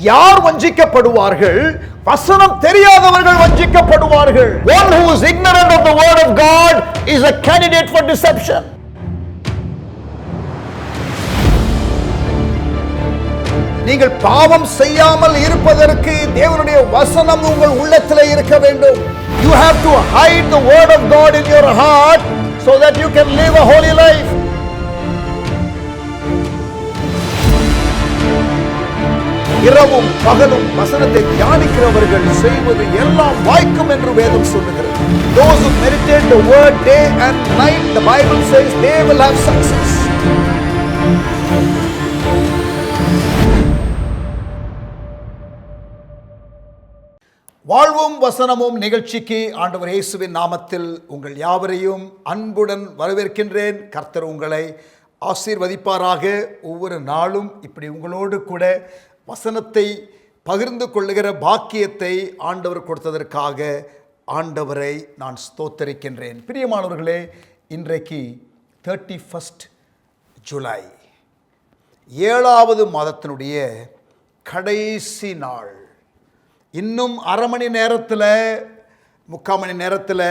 யார் வஞ்சிக்கப்படுவார்கள்? வசனம் தெரியாதவர்கள் வஞ்சிக்கப்படுவார்கள். One who is ignorant of the word of God is a candidate for deception. நீங்கள் பாவம் செய்யாமல் இருப்பதற்கு தேவனுடைய வசனம் உங்கள் உள்ளத்திலே இருக்க வேண்டும். You have to hide the word of God in your heart so that you can live a holy life. இரவும் பகலும் வசனத்தை தியானிக்கிறவர்கள் செய்வது எல்லாம் வாய்க்கும் என்று வேதம் சொல்லுகிறது. Those who meditate the word day and night, the Bible says they will have success. வாழ்வும் வசனமும் நிகழ்ச்சிக்கு ஆண்டவர் இயேசுவின் நாமத்தில் உங்கள் யாவரையும் அன்புடன் வரவேற்கின்றேன். கர்த்தர் உங்களை ஆசீர்வதிப்பாராக. ஒவ்வொரு நாளும் இப்படி உங்களோடு கூட வசனத்தை பகிர்ந்து கொள்ளுகிற பாக்கியத்தை ஆண்டவர் கொடுத்ததற்காக ஆண்டவரை நான் ஸ்தோத்தரிக்கின்றேன். பிரியமானவர்களே, இன்றைக்கு 31 ஜூலை, 7வது மாதத்தினுடைய கடைசி நாள். இன்னும் அரை மணி நேரத்தில், 3/4 மணி நேரத்தில்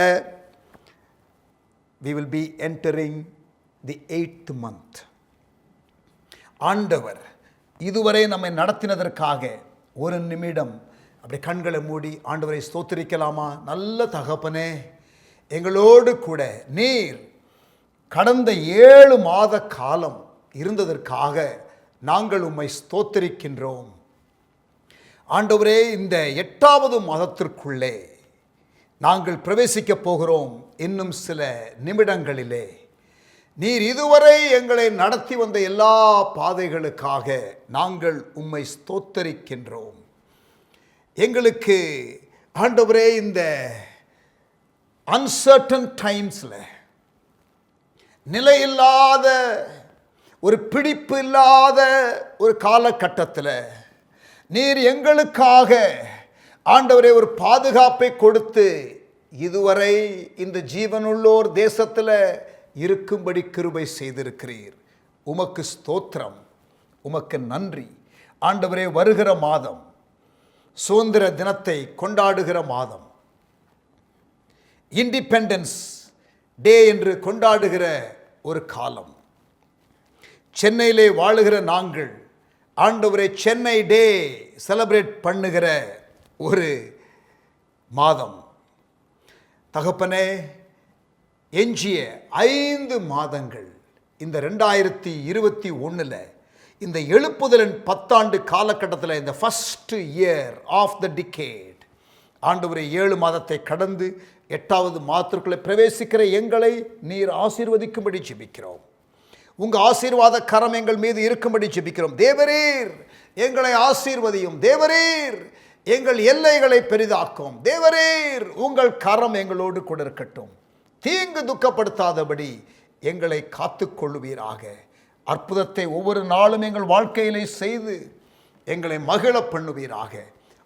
we will be entering the 8th month. ஆண்டவர் இதுவரை நம்மை நடத்தினதற்காக ஒரு நிமிடம் அப்படி கண்களை மூடி ஆண்டவரை ஸ்தோத்திரிக்கலாமா? நல்ல தகப்பனே, எங்களோடு கூட நீர் கடந்த 7 மாத காலம் இருந்ததற்காக நாங்கள் உம்மை ஸ்தோத்திரிக்கின்றோம். ஆண்டவரே, இந்த 8வது மாதத்திற்குள்ளே நாங்கள் பிரவேசிக்க போகிறோம். இன்னும் சில நிமிடங்களிலே நீர் இதுவரை எங்களை நடத்தி வந்த எல்லா பாதைகளுக்காக நாங்கள் உம்மை ஸ்தோத்தரிக்கின்றோம். எங்களுக்கு ஆண்டவரே, இந்த அன்சர்டன் டைம்ஸில், நிலையில்லாத ஒரு பிடிப்பு இல்லாத ஒரு காலகட்டத்தில் நீர் எங்களுக்காக ஆண்டவரே ஒரு பாதுகாப்பை கொடுத்து இதுவரை இந்த ஜீவனுள்ளோர் தேசத்தில் இருக்கும்படி கிருபை செய்திருக்கிறீர். உமக்கு ஸ்தோத்திரம், உமக்கு நன்றி. ஆண்டவரே, வருகிற மாதம் சுதந்திர தினத்தை கொண்டாடுகிற மாதம், இண்டிபெண்டன்ஸ் டே என்று கொண்டாடுகிற ஒரு காலம். சென்னையிலே வாழுகிற நாங்கள் ஆண்டவரே சென்னை டே செலிப்ரேட் பண்ணுகிற ஒரு மாதம். தகப்பனே, எஞ்சிய 5 மாதங்கள் இந்த 2021 இந்த எழுப்புதலின் 10 ஆண்டு காலகட்டத்தில், இந்த first year of the decade, ஆண்டவரே 7 மாதத்தை கடந்து 8வது மாதத்திற்குள்ளே பிரவேசிக்கிற எங்களை நீர் ஆசீர்வதிக்கும்படி ஜெபிக்கிறோம். உங்கள் ஆசீர்வாத கரம் எங்கள் மீது இருக்கும்படி ஜெபிக்கிறோம். தேவரீர் எங்களை ஆசீர்வதியும். தேவரீர் எங்கள் எல்லைகளை பெரிதாக்கும். தேவரீர் உங்கள் கரம் எங்களோடு கூட இருக்கட்டும். தீங்கு துக்கப்படுத்தாதபடி எங்களை காத்துக்கொள்ளுவீராக. அற்புதத்தை ஒவ்வொரு நாளும் எங்கள் வாழ்க்கையிலே செய்து எங்களை மகிழ பண்ணுவீராக.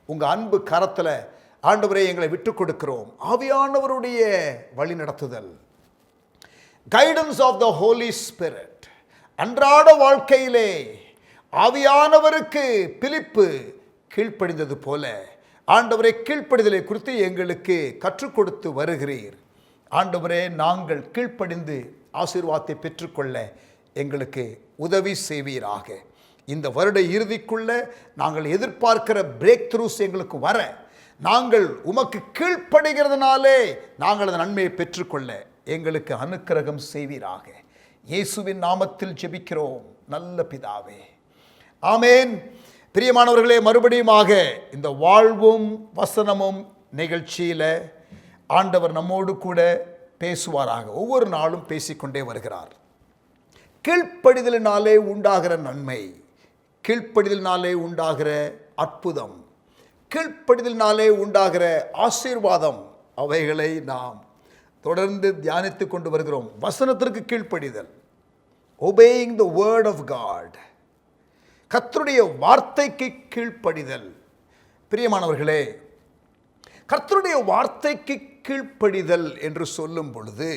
உங்கள் அன்பு கரத்தில் ஆண்டவரே எங்களை விட்டு கொடுக்கிறோம். ஆவியானவருடைய வழி நடத்துதல், guidance of the holy spirit, அன்றாட வாழ்க்கையிலே ஆவியானவருக்கு பிலிப்பு கீழ்ப்படிந்தது போல ஆண்டவரை கீழ்ப்படிதலை குறித்து எங்களுக்கு கற்றுக் கொடுத்து வருகிறீர். ஆண்டவரே, நாங்கள் கீழ்ப்படிந்து ஆசீர்வாதத்தை பெற்றுக்கொள்ள எங்களுக்கு உதவி செய்வீராக. இந்த வருட இறுதிக்குள்ள நாங்கள் எதிர்பார்க்கிற பிரேக் த்ரூஸ் எங்களுக்கு வர, நாங்கள் உமக்கு கீழ்ப்படுகிறதுனாலே நாங்கள் அந்த நன்மையை பெற்றுக்கொள்ள எங்களுக்கு அனுக்கிரகம் செய்வீராக. இயேசுவின் நாமத்தில் ஜெபிக்கிறோம் நல்ல பிதாவே, ஆமேன். பிரியமானவர்களே, மறுபடியுமாக இந்த வாழ்வும் வசனமும் நிகழ்ச்சியில் ஆண்டவர் நம்மோடு கூட பேசுவாராக. ஒவ்வொரு நாளும் பேசிக்கொண்டே வருகிறார். கீழ்ப்படிதலினாலே உண்டாகிற நன்மை, கீழ்ப்படிதலினாலே உண்டாகிற அற்புதம், கீழ்ப்படிதலினாலே உண்டாகிற ஆசீர்வாதம், அவைகளை நாம் தொடர்ந்து தியானித்து கொண்டு வருகிறோம். வசனத்திற்கு கீழ்ப்படிதல், obeying the word of God, கர்த்தருடைய வார்த்தைக்கு கீழ்ப்படிதல். பிரியமானவர்களே, கர்த்தருடைய வார்த்தைக்கு கீழ்ப்படிதல் என்று சொல்லும் பொழுது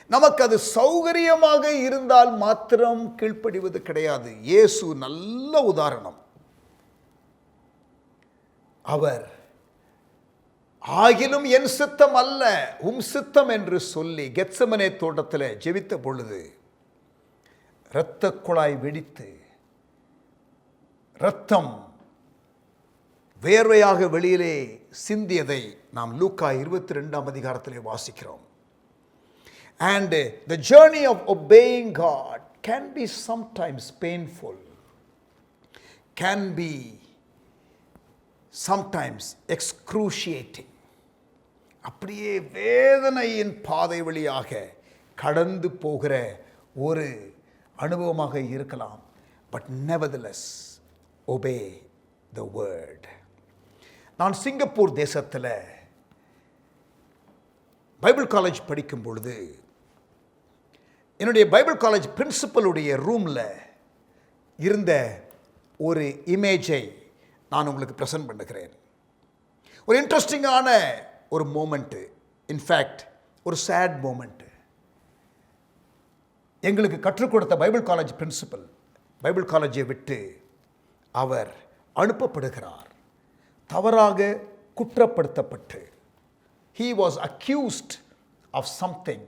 நமக்கு அது சௌகரியமாக இருந்தால் மாத்திரம் கீழ்ப்படிவது கிடையாது. இயேசு நல்ல உதாரணம். அவர் ஆகிலும் என் சித்தம் அல்ல உம் சித்தம் என்று சொல்லி கெத்செமனே தோட்டத்தில் ஜெபித்த பொழுது இரத்த குழாய் வெடித்து இரத்தம் வேர்வையாக வெளியிலே சிந்தியதை நாம் லூக்கா 22ஆம் அதிகாரத்திலே வாசிக்கிறோம். And the journey of obeying God can be sometimes painful, can be sometimes excruciating. அப்படியே வேதனையின் பாதை வழியாக கடந்து போகிற ஒரு அனுபவமாக இருக்கலாம். But nevertheless, obey the word. நான் சிங்கப்பூர் தேசத்தில் பைபிள் காலேஜ் படிக்கும் பொழுது என்னுடைய பைபிள் காலேஜ் பிரின்சிபலுடைய ரூமில் இருந்த ஒரு இமேஜை நான் உங்களுக்கு ப்ரெசென்ட் பண்ணுகிறேன். ஒரு இன்ட்ரெஸ்டிங்கான ஒரு மோமெண்ட்டு, இன்ஃபேக்ட் ஒரு சேட் மோமெண்ட்டு. எங்களுக்கு கற்றுக் கொடுத்த பைபிள் காலேஜ் பிரின்சிபல் பைபிள் காலேஜை விட்டு அவர் அனுப்பப்படுகிறார். தவறாக குற்றப்படுத்தப்பட்டு he was accused of something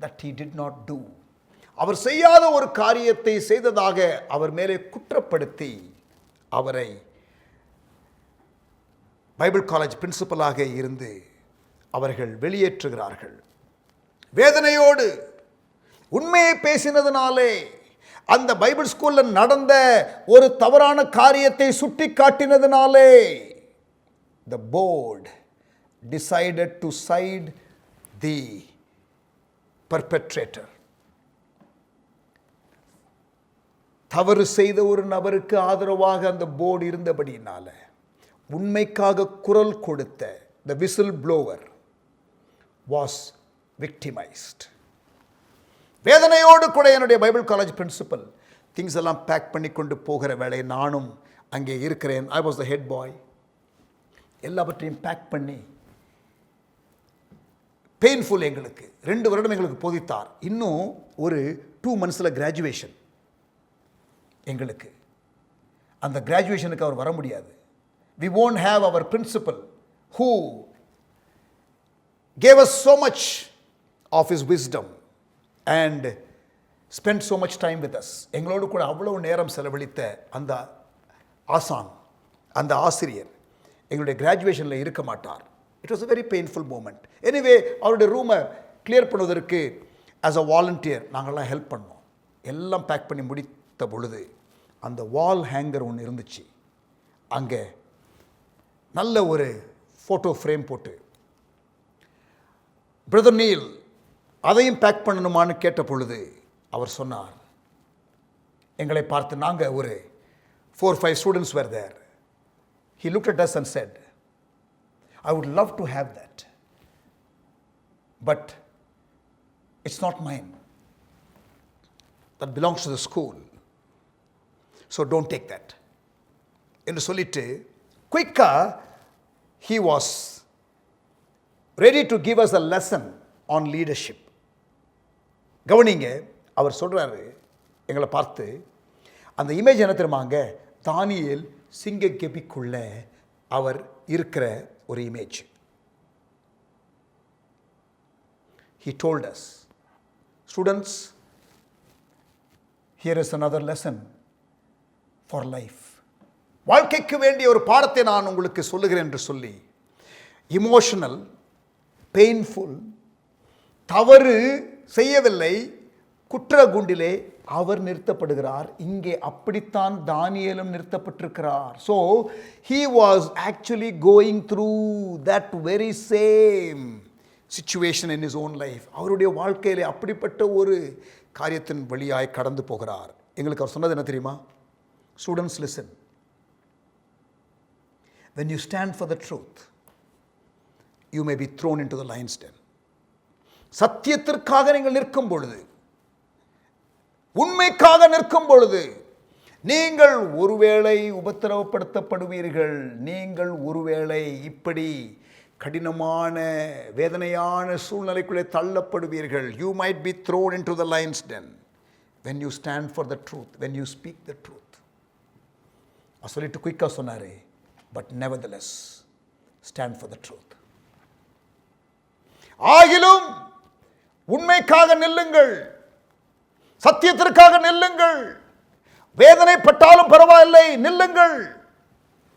that he did not do. அவர் செய்யாத ஒரு காரியத்தை செய்ததாக அவர் மேலே குற்றப்படுத்தி அவரை பைபிள் காலேஜ் பிரின்சிபலாக இருந்து அவர்கள் வெளியேற்றுகிறார்கள். வேதனையோடு உண்மையை பேசினதுனாலே அந்த பைபிள் ஸ்கூல்ல நடந்த ஒரு தவறான காரியத்தை சுட்டி காட்டினதுனாலே the board decided to side the perpetrator. தவறு செய்த ஒரு நபருக்கு ஆதரவாக அந்த போர்டு இருந்தபடியினால உண்மைக்காக குரல் கொடுத்த the whistleblower was victimized. வேதனையோடு கூட என்னுடைய பைபிள் காலேஜ் பிரின்சிபல் திங்ஸ் எல்லாம் பேக் பண்ணி கொண்டு போகிற வேலை நானும் அங்கே இருக்கிறேன். ஐ வாஸ் த ஹெட் பாய். எல்லாவற்றையும் பேக் பண்ணி பெயின்ஃபுல். எங்களுக்கு 2 வருடம் எங்களுக்கு போதித்தார். இன்னும் ஒரு 2 months கிராஜுவேஷன் எங்களுக்கு. அந்த கிராஜுவேஷனுக்கு அவர் வர முடியாது. we won't have our principal who gave us so much of his wisdom and spent so much time with us. எங்களோடு கூட அவ்வளவு நேரம் செலவழித்த அந்த ஆசான், அந்த ஆசிரியர் எங்களுடைய கிராஜுவேஷனில் இருக்க மாட்டார். It was a very painful moment. Anyway அவருடைய ரூமை கிளியர் பண்ணுவதற்கு ஆஸ் அ வாலண்டியர் நாங்கள்லாம் ஹெல்ப் பண்ணோம். எல்லாம் பேக் பண்ணி முடித்த பொழுது அந்த வால் ஹேங்கர் ஒன்று இருந்துச்சு. அங்கே நல்ல ஒரு ஃபோட்டோ ஃப்ரேம் போட்டு பிரதர் நீல் அதையும் பேக் பண்ணணுமான்னு கேட்ட பொழுது அவர் சொன்னார், எங்களை பார்த்து, நாங்கள் ஒரு 4-5 students were there. He looked at us and said, I would love to have that, but it's not mine. That belongs to the school. So don't take that. என்று சொல்லிட்டு குயிக்காக he was ready to give us a lesson on leadership. கவனிங்க, அவர் சொல்கிறாரு எங்களை பார்த்து, அந்த image என்ன தெரியுமாங்க, தானியேல் சிங்க கெபிக்குள்ள அவர் இருக்கிற ஒரு image. He told us, students, here is another lesson for life. வாழ்க்கைக்கு வேண்டிய ஒரு பாடத்தை நான் உங்களுக்கு சொல்லுகிறேன் என்று சொல்லி, இமோஷனல், பெயின்ஃபுல், தவறு செய்யவில்லை, குற்ற குண்டிலே அவர் நிறுத்தப்படுகிறார். இங்கே அப்படித்தான் தானியேலும் நிறுத்தப்பட்டிருக்கிறார். So he was actually going through that very same situation in his own life. அவருடைய வாழ்க்கையிலே அப்படிப்பட்ட ஒரு காரியத்தின் வழியாய் கடந்து போகிறார். எங்களுக்கு அவர் சொன்னது என்ன தெரியுமா? Students, listen. When you stand for the truth, you may be thrown into the lion's den. சத்தியத்திற்காக நீங்கள் நிற்கும் பொழுது, உண்மைக்காக நிற்கும் பொழுது, நீங்கள் ஒருவேளை உபத்திரவப்படுத்தப்படுவீர்கள். நீங்கள் ஒருவேளை இப்படி கடினமான வேதனையான சூழ்நிலைக்குள்ளே தள்ளப்படுவீர்கள். You might be thrown into the lion's den when you stand for the truth, when you speak the truth. சொல்லிட்டு குயிக்காக சொன்னாரு, but nevertheless stand for the truth. ஆகிலும் உண்மைக்காக நில்லுங்கள், சத்தியத்திற்காக நில்லுங்கள், வேதனைப்பட்டாலும் பரவாயில்லை நில்லுங்கள்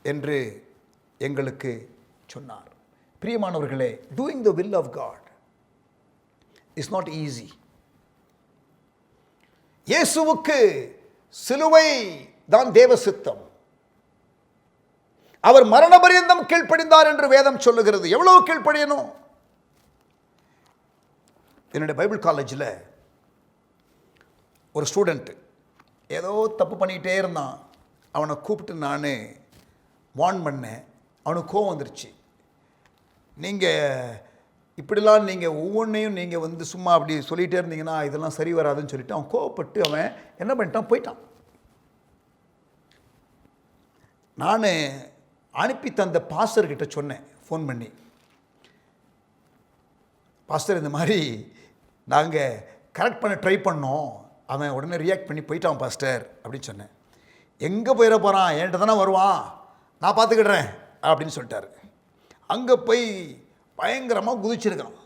என்று எங்களுக்கு சொன்னார். பிரியமானவர்களே, doing the will of God is not easy. இயேசுவுக்கு சிலுவை தான் தேவ சித்தம். அவர் மரண பரியந்தம் கீழ்ப்படிந்தார் என்று வேதம் சொல்லுகிறது. எவ்வளவு கீழ்ப்படியணும்? என்னுடைய பைபிள் காலேஜில் ஒரு ஸ்டூடெண்ட் ஏதோ தப்பு பண்ணிக்கிட்டே இருந்தான். அவனை கூப்பிட்டு நான் வார்ன் பண்ணேன். அவனுக்கு கோவம் வந்துருச்சு. நீங்கள் இப்படிலாம் நீங்கள் ஒவ்வொன்றையும் நீங்கள் சும்மா அப்படி சொல்லிகிட்டே இருந்தீங்கன்னா இதெல்லாம் சரி வராதுன்னு சொல்லிட்டு அவன் கோவப்பட்டு அவன் என்ன பண்ணிட்டான், போயிட்டான். நான் அனுப்பி தந்த பாஸ்டர்கிட்ட சொன்னேன், ஃபோன் பண்ணி, பாஸ்டர் இந்த மாதிரி நாங்கள் கரெக்ட் பண்ண ட்ரை பண்ணோம், அவன் உடனே ரியாக்ட் பண்ணி போயிட்டான் பாஸ்டர் அப்படின்னு சொன்னேன். எங்கே போயிட போகிறான், என்கிட்ட தானே வருவான், நான் பார்த்துக்கிடுறேன் அப்படின்னு சொல்லிட்டாரு. அங்கே போய் பயங்கரமாக குதிச்சிருக்கான்.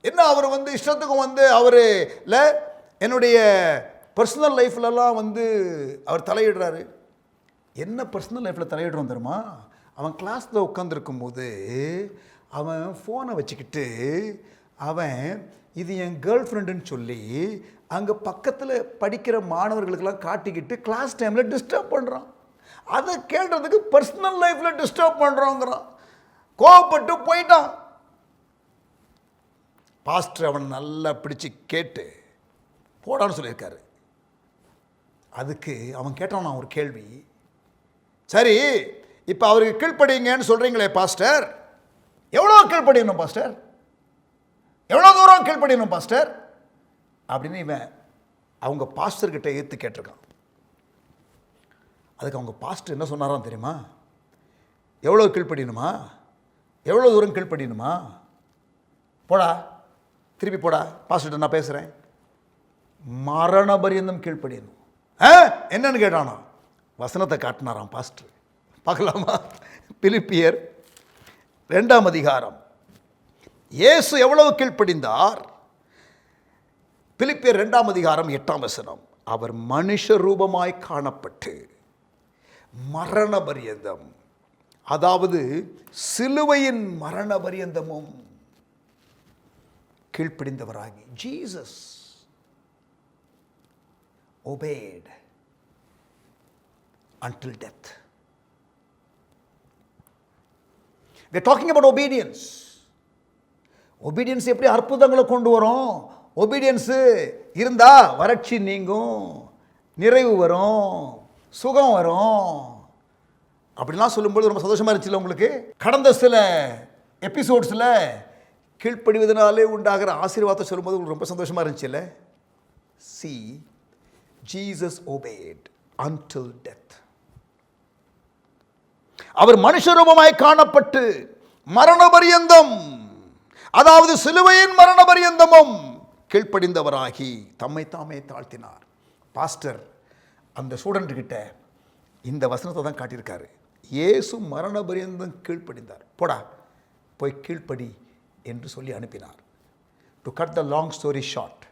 என்ன அவர் இஷ்டத்துக்கும் அவர் இல்லை, என்னுடைய பர்சனல் லைஃப்லலாம் அவர் தலையிடுறாரு. என்ன பர்சனல் லைஃப்பில் தலையிடுறோம் தெரியுமா? அவன் கிளாஸில் உட்காந்துருக்கும்போது அவன் ஃபோனை வச்சுக்கிட்டு அவன் இது என் கேர்ள் ஃப்ரெண்டுன்னு சொல்லி அங்கே பக்கத்தில் படிக்கிற மாணவர்களுக்கெல்லாம் காட்டிக்கிட்டு கிளாஸ் டைமில் டிஸ்டர்ப் பண்ணுறான். அதை கேட்டதுக்கு பர்சனல் லைஃப்பில் டிஸ்டர்ப் பண்ணுறோங்கிறான். கோவப்பட்டு போயிட்டான். பாஸ்டர் அவன் நல்லா பிடிச்சி கேட்டு போடான்னு சொல்லியிருக்காரு. அதுக்கு அவன் கேட்டான் ஒரு கேள்வி, சரி இப்போ அவருக்கு கீழ்ப்படிங்கன்னு சொல்கிறீங்களே பாஸ்டர், எவ்வளோ கீழ்ப்படியணும் பாஸ்டர், எவ்வளோ தூரம் கீழ்ப்படியணும் பாஸ்டர் அப்படின்னு இவன் அவங்க பாஸ்டர்கிட்ட ஏற்று கேட்டிருக்கான். அதுக்கு அவங்க பாஸ்டர் என்ன சொன்னாராம் தெரியுமா? எவ்வளோ கீழ்ப்படியணுமா, எவ்வளோ தூரம் கீழ்ப்படியணுமா, போடா திருப்பி போடா, பாஸ்டர்கிட்ட நான் பேசுகிறேன், மரண பரியந்தம் கீழ்ப்படியணும். என்னன்னு கேட்டானா? வசனத்தை காட்டினாராம் பாஸ்டர். பார்க்கலாமா? பிலிப்பியர் 2ஆம் அதிகாரம். இயேசு எவ்வளவு கீழ்ப்படிந்தார்? பிலிப்பியர் 2ஆம் அதிகாரம் 8ஆம் வசனம். அவர் மனுஷ ரூபமாய் காணப்பட்டு மரண பரியந்தம், அதாவது சிலுவையின் மரண பரியந்தமும் கீழ்ப்படிந்தவராகி, Jesus obeyed until death. We are talking about obedience. obedience எப்படி அற்புதங்களை கொண்டு வரும்? obedience இருந்தா வறட்சி நீங்கும், நிறைவு வரும், சுகம் வரும் அப்படிலாம் சொல்லும்போது ரொம்ப சந்தோஷமா இருந்துச்சுல்ல உங்களுக்கு? கடந்த சில எபிசோட்ஸில் கீழ்ப்படிவதனாலே உண்டாகிற ஆசீர்வாதத்தை சொல்லும்போது உங்களுக்கு ரொம்ப சந்தோஷமா இருந்துச்சுல்ல? See, Jesus obeyed until death. அவர் மனுஷரூபமாய் காணப்பட்டு மரண பரியந்தம், அதாவது சிலுவையின் மரண பரியந்தமும் கீழ்ப்படிந்தவராகி தம்மை தாமே தாழ்த்தினார். பாஸ்டர் அந்த ஸ்டூடெண்ட் கிட்ட இந்த வசனத்தை தான் காட்டியிருக்காரு. இயேசு மரண பரியந்தம் கீழ்ப்படிந்தார், போடா போய் கீழ்ப்படி என்று சொல்லி அனுப்பினார். To cut the long story short,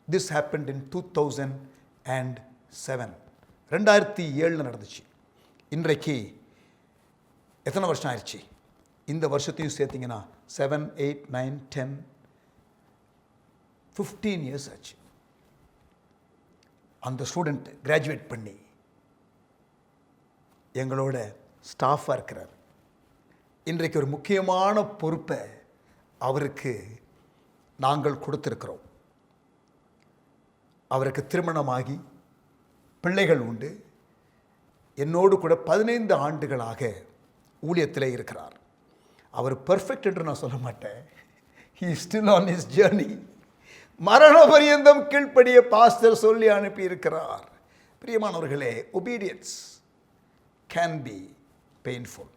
this happened in 2007. 2007 நடந்துச்சு. இன்றைக்கு எத்தனை வருஷம் ஆயிடுச்சு? இந்த வருஷத்தையும் சேர்த்திங்கன்னா 7, 8, 9, 10, 15 இயர்ஸ் ஆச்சு. அந்த ஸ்டூடெண்ட் கிராஜுவேட் பண்ணி எங்களோட ஸ்டாஃபாக இருக்கிறார். இன்றைக்கு ஒரு முக்கியமான பொறுப்பை அவருக்கு நாங்கள் கொடுத்திருக்கிறோம். அவருக்கு திருமணமாகி பிள்ளைகள் உண்டு. என்னோடு கூட 15 ஆண்டுகளாக ஊழியத்திலே இருக்கிறார். அவர் பெர்ஃபெக்ட் என்று நான் சொல்ல மாட்டேன். he is still on his journey. மரண பரியந்தம் கீழ்ப்படிய பாஸ்டர் சொல்லி அனுப்பி இருக்கிறார். பிரியமானவர்களே, obedience can be painful.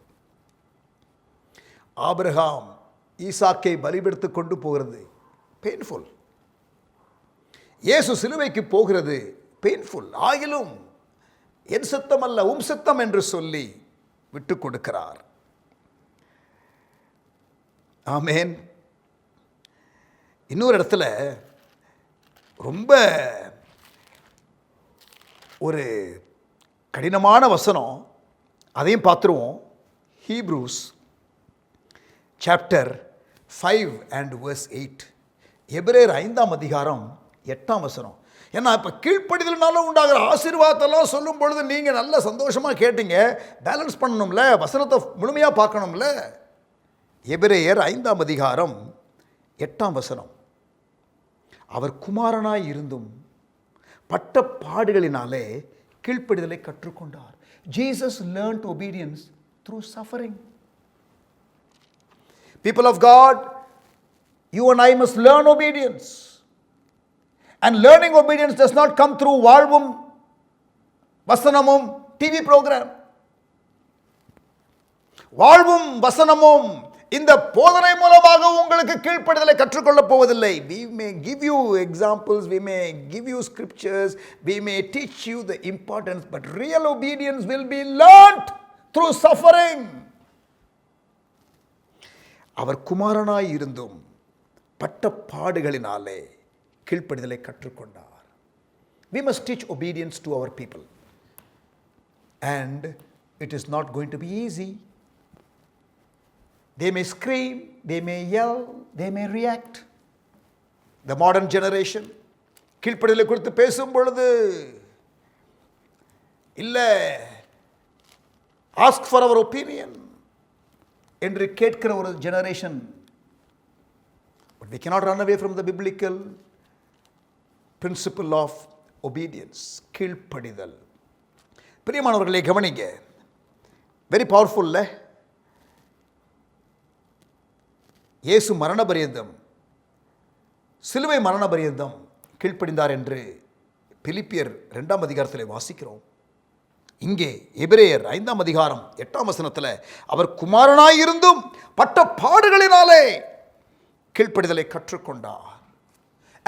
Abraham ஈசாக்கை பலிபீடத்துக்கு கொண்டு போகிறது பெயின்ஃபுல். இயேசு சிலுவைக்கு போகிறது பெயின்ஃபுல். ஆகிலும் என் சித்தம் அல்ல உம் சித்தம் என்று சொல்லி விட்டு கொடுக்கிறார். ஆமென். இன்னொரு இடத்துல ரொம்ப ஒரு கடினமான வசனம், அதையும் பார்த்துருவோம். Hebrews chapter 5 and verse 8. எபிரேயர் 5ஆம் அதிகாரம் 8ஆம் வசனம். ஏன்னா இப்போ கீழ்ப்படிதல்னால உண்டாகிற ஆசீர்வாதத்தெல்லாம் சொல்லும் பொழுது நீங்கள் நல்ல சந்தோஷமாக கேட்டீங்க, பேலன்ஸ் பண்ணணும்ல, வசனத்தை முழுமையாக பார்க்கணும்ல. எபிரேயர் 5ஆம் அதிகாரம் 8ஆம் வசனம். அவர் குமாரனாய் இருந்தும் பட்ட பாடுகளினாலே கீழ்ப்படிதலை கற்றுக்கொண்டார். Jesus learned obedience through suffering. People of God, you and I must learn obedience. And learning obedience does not come through வாழ்வும் வசனமும் டிவி ப்ரோக்ராம். வாழ்வும் வசனமும் இந்த போதனை மூலமாக உங்களுக்கு கீழ்ப்படிதலை கற்றுக்கொள்ளப் போவதில்லை. We may give you examples, we may give you scriptures, we may teach you the importance, but real obedience will be learnt through suffering. அவர் குமாரனாய் இருந்தும் பட்ட பாடுகளினாலே கீழ்ப்படிதலை கற்றுக்கொண்டார். We must teach obedience to our people. And it is not going to be easy. They may scream, they may yell, they may react. The modern generation கீழ்ப்படிதலை குறித்து பேசும் பொழுது இல்லை, ask for our opinion என்று கேட்கிற ஒரு generation. But we cannot run away from the biblical principle of obedience. கீழ்ப்படிதல். பிரியமானவர்களை கவனிங்க, வெரி பவர்ஃபுல்ல. இயேசு மரண பரியந்தம், சிலுவை மரண பரியந்தம் கீழ்ப்படிந்தார் என்று பிலிப்பியர் 2ஆம் அதிகாரத்தில் வாசிக்கிறோம். இங்கே எபிரேயர் 5ஆம் அதிகாரம் 8ஆம் வசனத்தில் அவர் குமாரனாயிருந்தும் பட்ட பாடுகளினாலே கீழ்ப்படிதலை கற்றுக்கொண்டார்.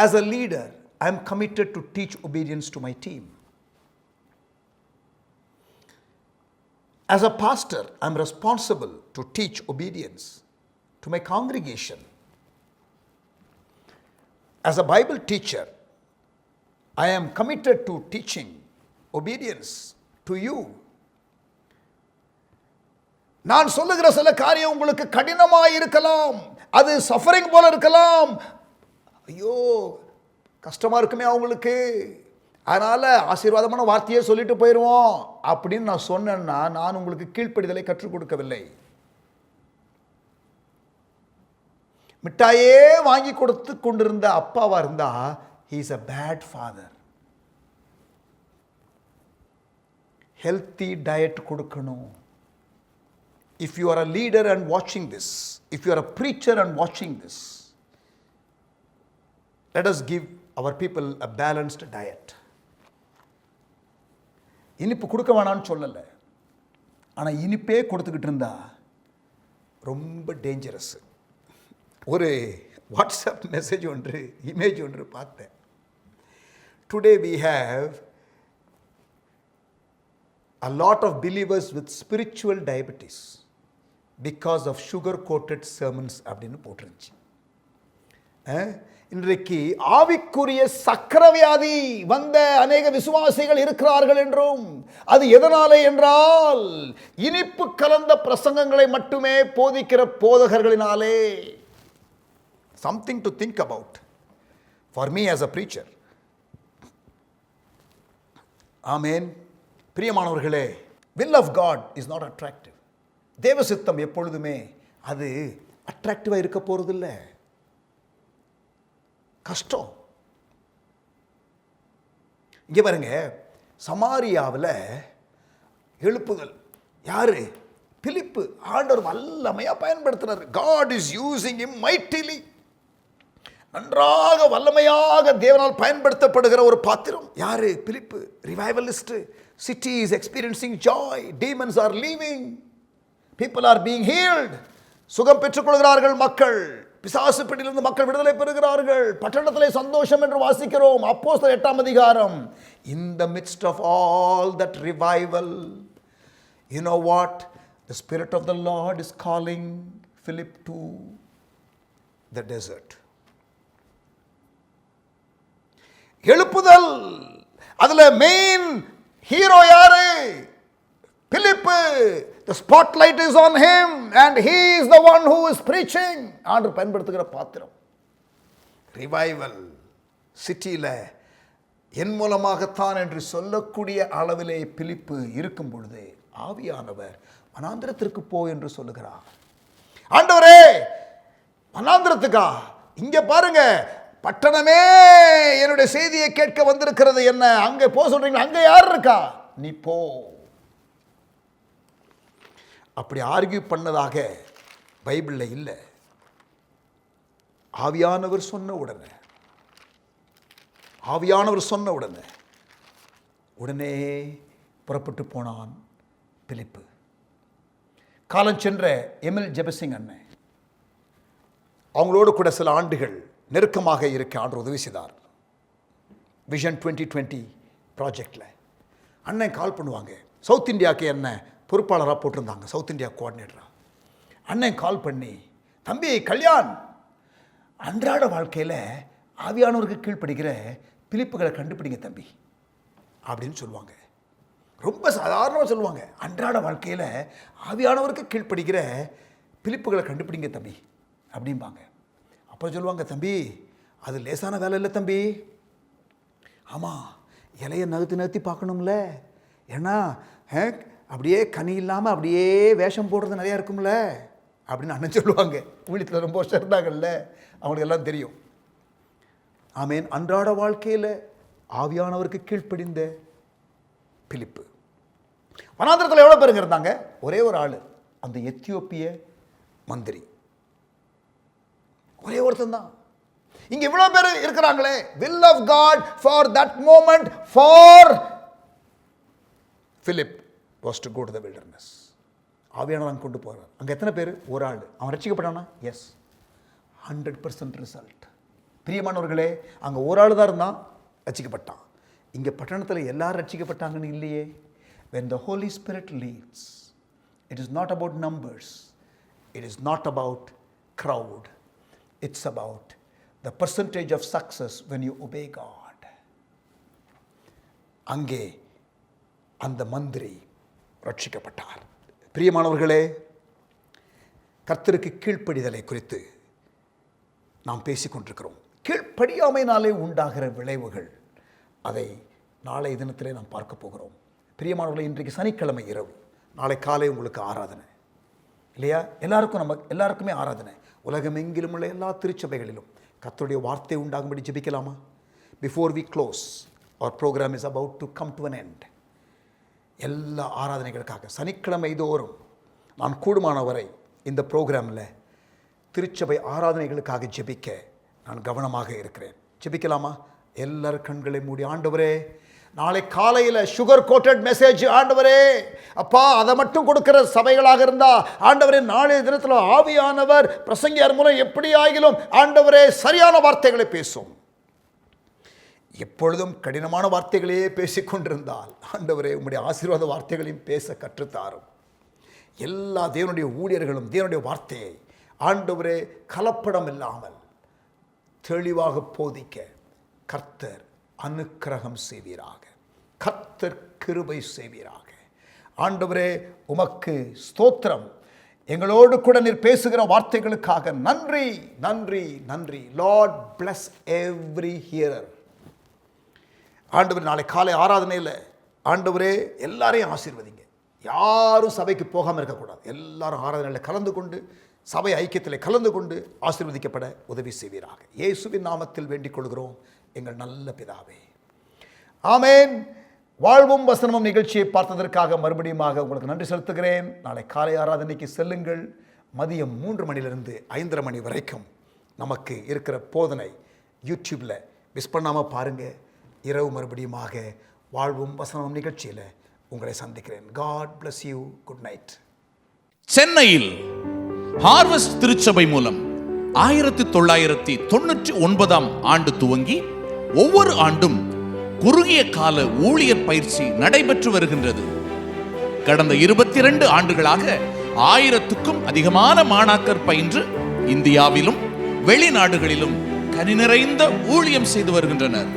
As a leader, I am committed to teach obedience to my team. As a pastor, I am responsible to teach obedience to my congregation. As a Bible teacher, I am committed to teaching obedience to you. நான் சொல்லுகிற சில காரியம் உங்களுக்கு கடினமாக இருக்கலாம், அது suffering போல இருக்கலாம். ஐயோ கஷ்டமாக இருக்குமே அவங்களுக்கு, அதனால் ஆசீர்வாதமான வார்த்தையே சொல்லிட்டு போயிடுவோம் அப்படின்னு நான் சொன்னேன்னா நான் உங்களுக்கு கீழ்ப்படிதலை கற்றுக் கொடுக்கவில்லை. மிட்டாயே வாங்கி கொடுத்து கொண்டிருந்த அப்பாவா இருந்தா he is a bad father. Healthy diet கொடுக்கணும். If you are a leader and watching this, if you are a preacher and watching this, let us give our people a balanced diet. இனிப்பு கொடுக்க வேணான்னு சொல்லலை, ஆனால் இனிப்பே கொடுத்துக்கிட்டு இருந்தா ரொம்ப dangerous. ஒரு வாட்ஸ்அப் மெசேஜ் ஒன்று, இமேஜ் ஒன்று பார்த்தேன். Today we have a lot of believers with spiritual diabetes because of sugar coated sermons அப்படின்னு போட்டிருந்துச்சு. இன்றைக்கு ஆவிக்குரிய சக்கரவியாதி வந்த அநேக விசுவாசிகள் இருக்கிறார்கள் என்றும், அது எதனாலே என்றால் இனிப்பு கலந்த பிரசங்கங்களை மட்டுமே போதிக்கிற போதகர்களினாலே. Something to think about for me as a preacher. Amen. பிரியமானவர்களே, will of God is not attractive. தேவ சித்தம் எப்பொழுதுமே அது அட்ராக்டிவாக இருக்க போறதில்லை, கஷ்டம். இங்கே பாருங்க, சமாரியாவில் எழுப்புதல் யாரு? பிலிப்பு. ஆண்டவர் வல்லமையாக பயன்படுத்தினார். God is using him mightily. நன்றாக வல்லமையாக தேவனால் பயன்படுத்தப்படுகிற ஒரு பாத்திரம் யாரு? பிலிப்பு. Revivalist. City is experiencing joy. Demons are leaving. People are being healed. சுகம் பெற்றுக்கொள்கிறார்கள் மக்கள். பிசாசு பிடியிலிருந்து மக்கள் விடுதலை பெறுகிறார்கள். பட்டணத்திலே சந்தோஷம் என்று வாசிக்கிறோம். அப்போஸ்தலர் 8ஆம் அதிகாரம். In the midst of all that revival, you know what? The Spirit of the Lord is calling Philip to the desert. எழுப்புதல் அதுல மெயின் ஹீரோ யாரு? பிலிப்பு. The spotlight is on him and he is the one who is preaching. ஆண்டவர் பயன்படுத்துகிற பாத்திரம். Revival சிட்டியில என் மூலமாகத்தான் என்று சொல்லக்கூடிய அளவிலே பிலிப்பு இருக்கும் பொழுது ஆவியானவர் வனாந்திரத்திற்கு போ என்று சொல்லுகிறார். ஆண்டவரே, வனாந்திரத்துக்கா? இங்க பாருங்க, பட்டணமே என்னுடைய செய்தியை கேட்க வந்திருக்கிறது, என்ன அங்கே போ சொல்றீங்களா? அங்க யார் இருக்கா? நீ போ. அப்படி ஆர்கியூ பண்ணதாக பைபிள்ல இல்லை. ஆவியானவர் சொன்ன உடனே புறப்பட்டு போனான் பிலிப்பு. காலம் சென்ற எமில் ஜெபசிங் அண்ணன் அவங்களோடு கூட சில ஆண்டுகள் நெருக்கமாக இருக்க ஆண்டு உதவி செய்தார். விஷன் 2020 ப்ராஜெக்டில் அண்ணன் கால் பண்ணுவாங்க. சவுத் இந்தியாவுக்கு என்ன பொறுப்பாளராக போட்டிருந்தாங்க, சவுத் இந்தியா கோஆர்டினேட்டராக. அண்ணன் கால் பண்ணி, தம்பி கல்யாண், அன்றாட வாழ்க்கையில் ஆவியானவருக்கு கீழ்ப்படுகிற பிலிப்புகளை கண்டுபிடிங்க தம்பி அப்படின்னு சொல்லுவாங்க. ரொம்ப சாதாரணமாக சொல்லுவாங்க. அன்றாட வாழ்க்கையில் ஆவியானவருக்கு கீழ்ப்படுகிற பிலிப்புகளை கண்டுபிடிங்க தம்பி அப்படிம்பாங்க. அப்புறம் சொல்லுவாங்க, தம்பி அது லேசான வேலை இல்லை தம்பி. ஆமாம், இலையை நகர்த்தி பார்க்கணும்ல, ஏன்னா அப்படியே கனி இல்லாமல் அப்படியே வேஷம் போடுறது நிறையா இருக்கும்ல அப்படின்னு அண்ணன் சொல்லுவாங்க. வீட்டில் ரொம்ப வருஷம் இருந்தாங்கல்ல, அவங்களுக்கு எல்லாம் தெரியும். ஆமேன். அன்றாட வாழ்க்கையில் ஆவியானவருக்கு கீழ்ப்படிந்த பிலிப்பு. வனாந்திரத்தில் எவ்வளோ பேருங்க இருந்தாங்க? ஒரே ஒரு ஆள், அந்த எத்தியோப்பிய மந்திரி, ஒரே ஒருத்தன் தான். இங்க இவ்வளவு பேர் இருக்கிறாங்களே. will of God for that moment for Philip was to go to the wilderness. ஆவியானவர் கொண்டு போறார். அங்க எத்தனை பேர்? ஒரு ஆள். அவன் ரட்சிக்கப்பட்டானா? S, 100% result. பிரியமானவர்களே, அங்க ஒரு ஆள் தான் இருந்தான், ரட்சிக்கப்பட்டான். இங்க பட்டணத்தில் எல்லாரும் ரட்சிக்கப்பட்டாங்கன்னு இல்லையே. when the Holy Spirit leads, it is not about numbers, it is not about crowd, it's about the percentage of success when you obey God. அங்கே அந்த மந்திரி ரட்சிக்கப்பட்டார். பிரியமானவர்களே, கர்த்தருக்கு கீழ்ப்படிதலை குறித்து நாம் பேசிக்கொண்டிருக்கிறோம். கீழ்ப்படியாமையினாலே உண்டாகிற விளைவுகள், அதை நாளை தினத்திலே நாம் பார்க்க போகிறோம். பிரியமானவர்களே, இன்றைக்கு சனிக்கிழமை இரவு, நாளை காலை உங்களுக்கு ஆராதனை இல்லையா? எல்லாருக்குமே ஆராதனை. உலகமெங்கிலும் உள்ள எல்லா திருச்சபைகளிலும் கர்த்தருடைய வார்த்தை உண்டாகும்படி ஜெபிக்கலாமா? Before we close, our program is about to come to an end. எல்லா ஆராதனைகளுக்காக சனிக்கிழமை தோறும் நான் கூடுமானவரை இந்த ப்ரோக்ராமில் திருச்சபை ஆராதனைகளுக்காக ஜெபிக்க நான் கவனமாக இருக்கிறேன். ஜெபிக்கலாமா? எல்லாரும் கண்களை மூடி, ஆண்டவரே, நாளை காலையில் சுகர் கோட்டட் மெசேஜ், ஆண்டவரே அப்பா அதை மட்டும் கொடுக்கிற சபைகளாக இருந்தா, ஆண்டவரே நாளைய தினத்தில் ஆவியானவர் பிரசங்கியார் மூலம் எப்படி ஆகிலும் ஆண்டவரே சரியான வார்த்தைகளை பேசும். எப்பொழுதும் கடினமான வார்த்தைகளையே பேசிக்கொண்டிருந்தால் ஆண்டவரே உம்முடைய ஆசீர்வாத வார்த்தைகளையும் பேச கற்றுத்தாரும். எல்லா தேவனுடைய ஊழியர்களும் தேவனுடைய வார்த்தையை ஆண்டவரே கலப்படம் இல்லாமல் தெளிவாக போதிக்க கர்த்தர் அனுக்கிரகம் செய்வீராக. கர்த்தர் கிருபை செய்வீராக. ஆண்டவரே உமக்கு ஸ்தோத்திரம். எங்களோடு கூட நீர் பேசுகிற வார்த்தைகளுக்காக நன்றி, நன்றி, நன்றி. Lord plus every hearer. ஆண்டவர் நாளை காலை ஆராதனையில் ஆண்டவரே எல்லாரையும் ஆசீர்வதிங்க. யாரும் சபைக்கு போகாமல் இருக்கக்கூடாது. எல்லாரும் ஆராதனையில் கலந்து கொண்டு சபை ஐக்கியத்தில் கலந்து கொண்டு ஆசீர்வதிக்கப்பட உதவி செய்வீராக. இயேசுவின் நாமத்தில் வேண்டிக் கொள்கிறோம் எங்கள் நல்ல பிதாவே, ஆமேன். வாழ்வும் வசனமும் நிகழ்ச்சியை பார்த்ததற்காக மறுபடியுமாக உங்களுக்கு நன்றி செலுத்துகிறேன். நாளை காலை ஆராதனைக்கு செல்லுங்கள். மதியம் 3 மணிலிருந்து 5:30 மணி வரைக்கும் நமக்கு இருக்கிற போதனை யூடியூப்பில் மிஸ் பண்ணாமல் பாருங்கள். இரவு மறுபடியுமாக வாழ்வும் வசனமும் நிகழ்ச்சியில் உங்களை சந்திக்கிறேன். God bless you. Good night. சென்னையில் ஹார்வெஸ்ட் திருச்சபை மூலம் 1999 ஆண்டு துவங்கி ஒவ்வொரு ஆண்டும் குறுகிய கால ஊழியர் பயிற்சி நடைபெற்று வருகின்றது. கடந்த 22 ஆண்டுகளாக 1000க்கும் அதிகமான மாணாக்கர் பயின்று இந்தியாவிலும் வெளிநாடுகளிலும் கனி நிறைந்த ஊழியம் செய்து வருகின்றனர்.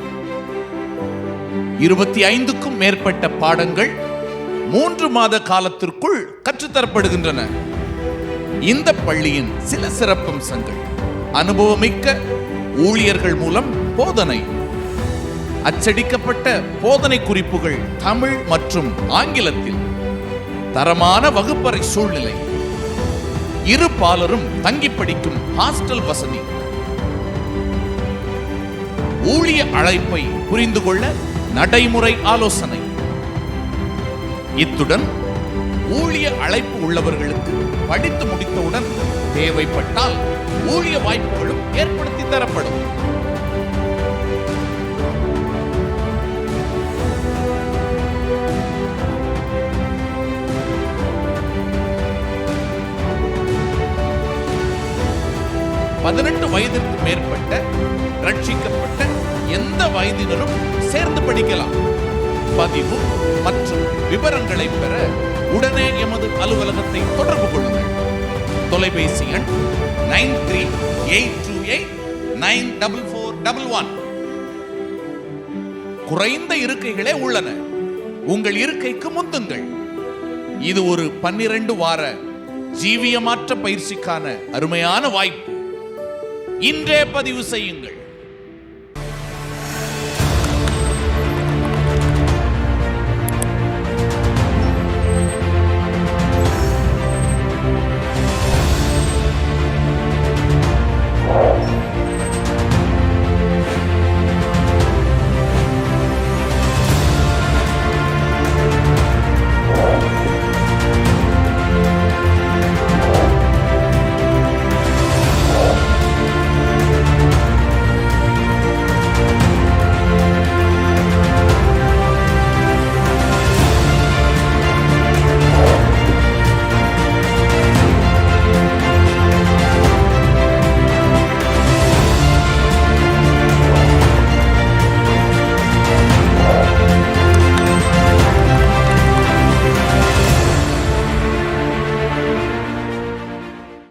25க்கும் மேற்பட்ட பாடங்கள் 3 மாத காலத்திற்குள் கற்றுத்தரப்படுகின்றன. இந்த பள்ளியின் சில சிறப்பம்சங்கள்: அனுபவமிக்க ஊழியர்கள் மூலம் போதனை, அச்சடிக்கப்பட்ட போதனை குறிப்புகள் தமிழ் மற்றும் ஆங்கிலத்தில், தரமான வகுப்பறை சூழ்நிலை, இரு பாலரும் தங்கி படிக்கும் ஹாஸ்டல் வசதி, ஊழிய அழைப்பை புரிந்து கொள்ள நடைமுறை ஆலோசனை. இத்துடன் ஊழிய அழைப்பு உள்ளவர்களுக்கு படித்து முடித்தவுடன் தேவைப்பட்டால் ஊழிய வாய்ப்புகளும் ஏற்படுத்தி தரப்படும். பதினெட்டு வயதிற்கு மேற்பட்ட ரட்சிக்கப்பட்ட எந்த வயதினரும் சேர்ந்து படிக்கலாம். பதிவு மற்றும் விவரங்களை பெற உடனே எமது அலுவலகத்தை தொடர்பு கொள்ளுங்கள். தொலைபேசி எண் 9382894411. குறைந்த இருக்கைகளே உள்ளன. உங்கள் இருக்கைக்கு முந்துங்கள். இது ஒரு 12 வார ஜீவியமாற்ற பயிற்சிக்கான அருமையான வாய்ப்பு. இன்றே பதிவு செய்யுங்கள்.